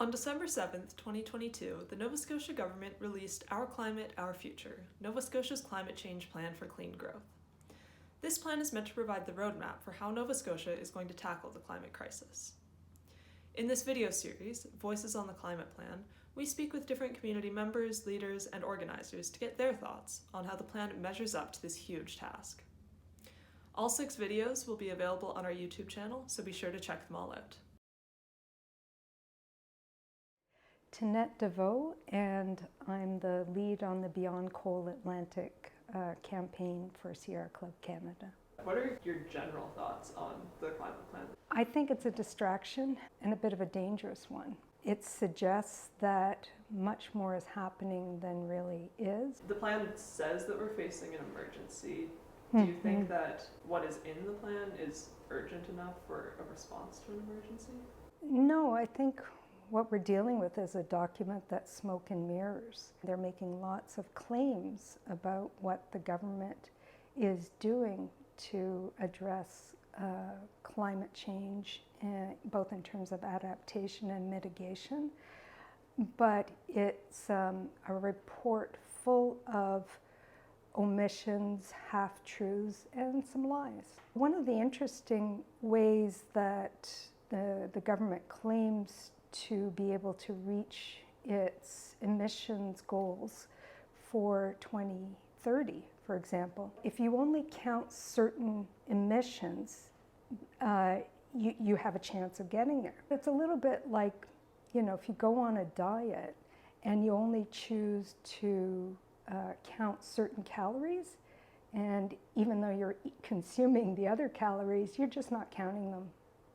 On December 7th, 2022, the Nova Scotia government released Our Climate, Our Future, Nova Scotia's climate change plan for clean growth. This plan is meant to provide the roadmap for how Nova Scotia is going to tackle the climate crisis. In this video series, Voices on the Climate Plan, we speak with different community members, leaders, and organizers to get their thoughts on how the plan measures up to this huge task. All 6 videos will be available on our YouTube channel, so be sure to check them all out. Tynette Deveaux, and I'm the lead on the Beyond Coal Atlantic campaign for Sierra Club Canada. What are your general thoughts on the climate plan? I think it's a distraction and a bit of a dangerous one. It suggests that much more is happening than really is. The plan says that we're facing an emergency. Do you think that what is in the plan is urgent enough for a response to an emergency? No, I think what we're dealing with is a document that's smoke and mirrors. They're making lots of claims about what the government is doing to address climate change, both in terms of adaptation and mitigation. But it's a report full of omissions, half-truths, and some lies. One of the interesting ways that the government claims to be able to reach its emissions goals for 2030, for example. If you only count certain emissions, you have a chance of getting there. It's a little bit like, if you go on a diet and you only choose to count certain calories, and even though you're consuming the other calories, you're just not counting them.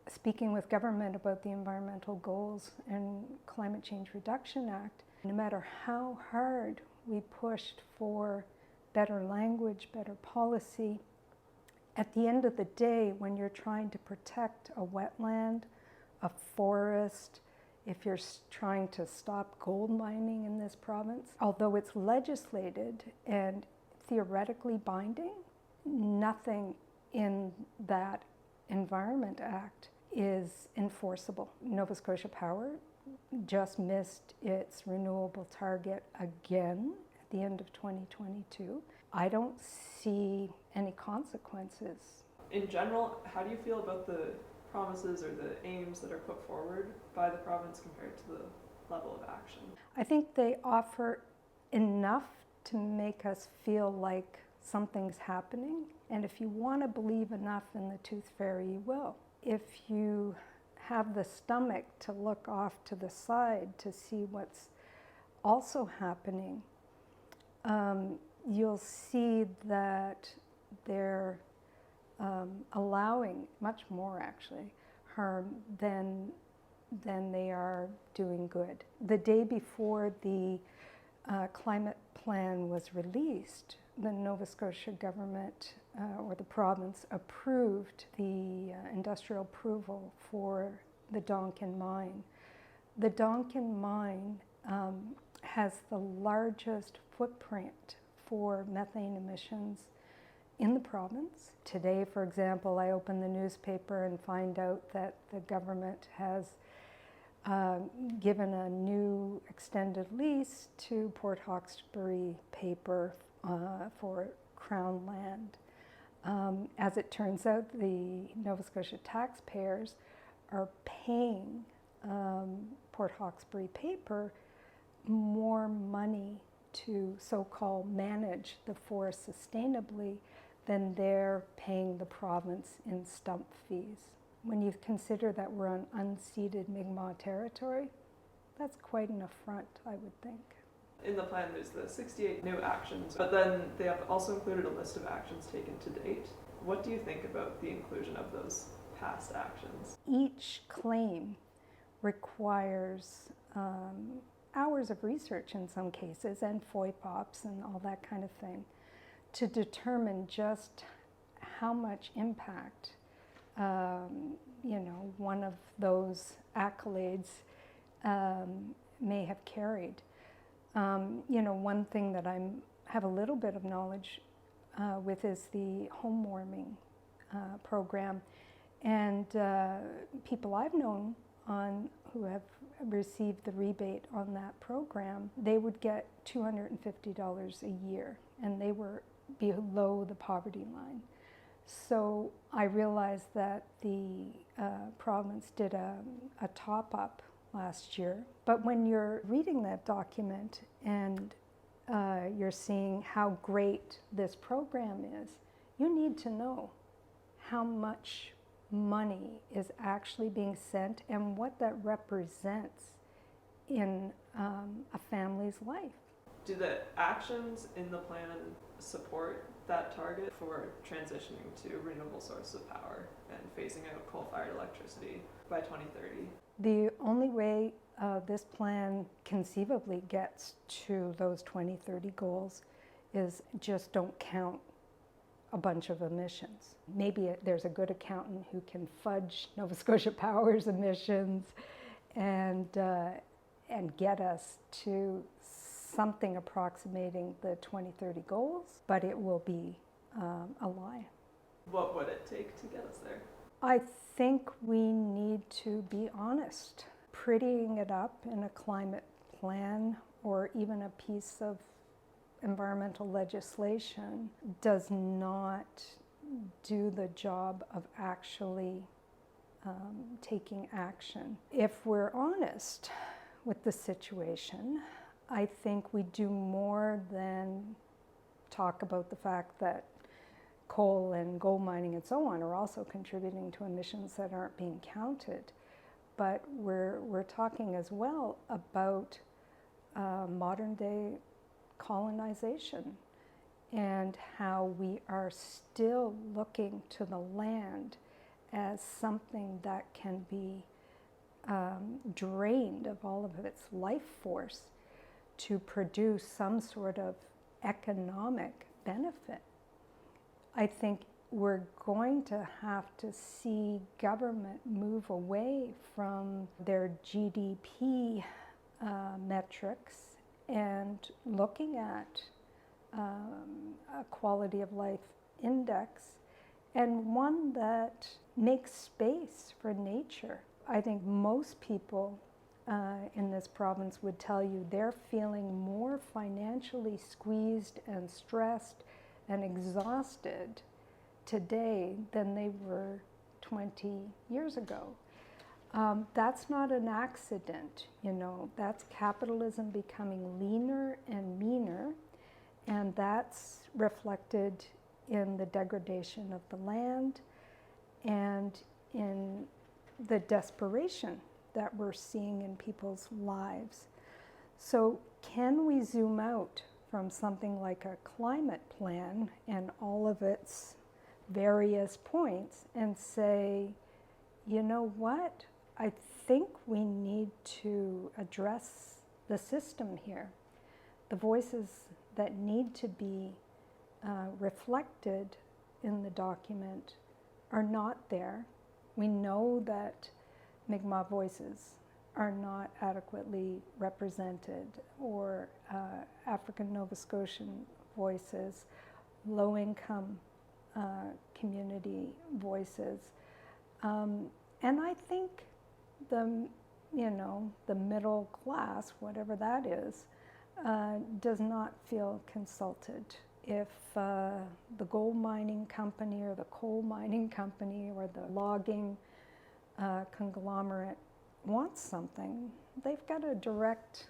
Speaking with government about the environmental goals and Climate Change Reduction Act, no matter how hard we pushed for better language, better policy, at the end of the day, when you're trying to protect a wetland, a forest, if you're trying to stop gold mining in this province, although it's legislated and theoretically binding, nothing in that Environment Act is enforceable. Nova Scotia Power just missed its renewable target again at the end of 2022. I don't see any consequences. In general, how do you feel about the promises or the aims that are put forward by the province compared to the level of action? I think they offer enough to make us feel like something's happening, and if you want to believe enough in the tooth fairy, you will. If you have the stomach to look off to the side to see what's also happening, you'll see that they're allowing much more, actually, harm than they are doing good. The day before the climate plan was released, the Nova Scotia government or the province approved the industrial approval for the Donkin mine. The Donkin mine has the largest footprint for methane emissions in the province. Today, for example, I open the newspaper and find out that the government has given a new extended lease to Port Hawkesbury Paper for Crown land. As it turns out, the Nova Scotia taxpayers are paying Port Hawkesbury Paper more money to so-called manage the forest sustainably than they're paying the province in stump fees. When you consider that we're on unceded Mi'kmaq territory, that's quite an affront, I would think. In the plan, there's the 68 new actions, but then they have also included a list of actions taken to date. What do you think about the inclusion of those past actions? Each claim requires hours of research in some cases, and FOIPOPs and all that kind of thing, to determine just how much impact one of those accolades may have carried. One thing that I have a little bit of knowledge with is the home warming program. And people I've known who have received the rebate on that program, they would get $250 a year, and they were below the poverty line. So I realized that the province did a top-up last year. But when you're reading that document and you're seeing how great this program is, you need to know how much money is actually being sent and what that represents in a family's life. Do the actions in the plan support that target for transitioning to renewable sources of power and phasing out coal-fired electricity by 2030? The only way this plan conceivably gets to those 2030 goals is just don't count a bunch of emissions. Maybe there's a good accountant who can fudge Nova Scotia Power's emissions and get us to something approximating the 2030 goals, but it will be a lie. What would it take to get us there? I think we need to be honest. Prettying it up in a climate plan or even a piece of environmental legislation does not do the job of actually taking action. If we're honest with the situation, I think we do more than talk about the fact that coal and gold mining and so on are also contributing to emissions that aren't being counted. But we're talking as well about modern day colonization and how we are still looking to the land as something that can be drained of all of its life force to produce some sort of economic benefit. I think we're going to have to see government move away from their GDP metrics and looking at a quality of life index, and one that makes space for nature. I think most people in this province would tell you they're feeling more financially squeezed and stressed and exhausted today than they were 20 years ago. That's not an accident, you know. That's capitalism becoming leaner and meaner, and that's reflected in the degradation of the land and in the desperation that we're seeing in people's lives. So can we zoom out from something like a climate plan and all of its various points and say, you know what? I think we need to address the system here. The voices that need to be reflected in the document are not there. We know that Mi'kmaq voices are not adequately represented, or African Nova Scotian voices, low-income community voices. And I think the middle class, whatever that is, does not feel consulted. If the gold mining company or the coal mining company or the logging conglomerate wants something, they've got a direct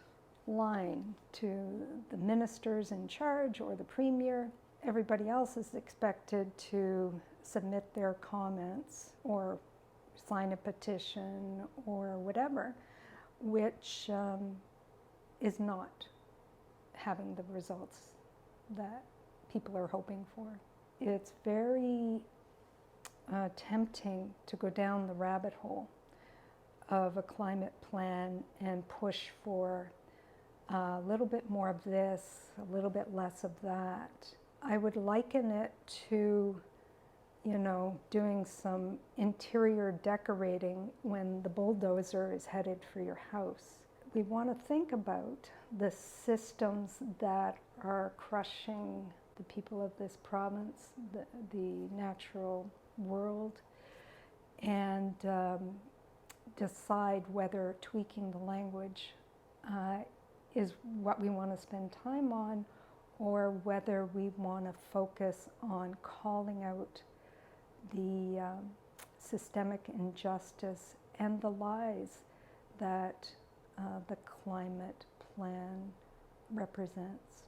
line to the ministers in charge or the premier. Everybody else is expected to submit their comments or sign a petition or whatever, which is not having the results that people are hoping for. It's very tempting to go down the rabbit hole of a climate plan and push for a little bit more of this, a little bit less of that. I would liken it to, doing some interior decorating when the bulldozer is headed for your house. We want to think about the systems that are crushing the people of this province, the natural world, and decide whether tweaking the language is what we want to spend time on, or whether we want to focus on calling out the systemic injustice and the lies that the climate plan represents.